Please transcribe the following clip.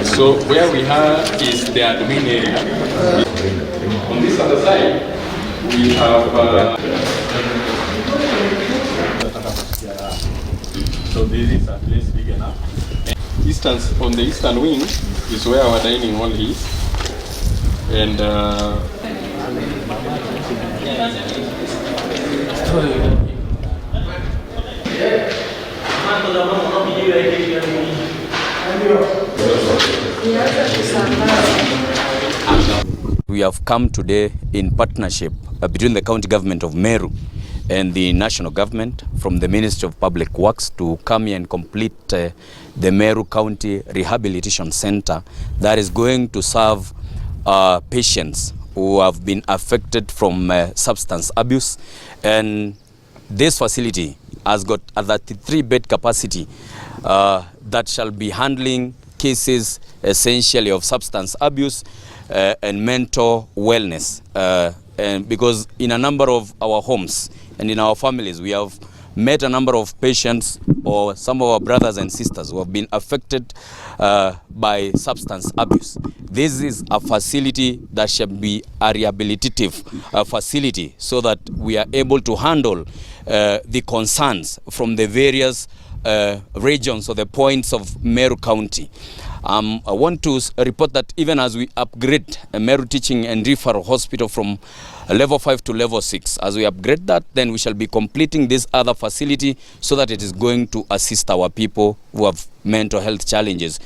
So where we are is the admin area. On this other side, we have so this is at least big enough. On the eastern wing is where our dining hall is, and we have come today in partnership between the county government of Meru and the national government from the Ministry of Public Works to come here and complete the Meru County Rehabilitation Center that is going to serve patients who have been affected from substance abuse. And this facility has got a 33-bed capacity that shall be handling cases essentially of substance abuse and mental wellness. And because in a number of our homes and in our families, we have met a number of patients or some of our brothers and sisters who have been affected by substance abuse. This is a facility that shall be a rehabilitative facility so that we are able to handle the concerns from the various regions or the points of Meru County. I want to report that even as we upgrade Meru Teaching and Referral Hospital from level 5 to level 6, as we upgrade that, then we shall be completing this other facility so that it is going to assist our people who have mental health challenges.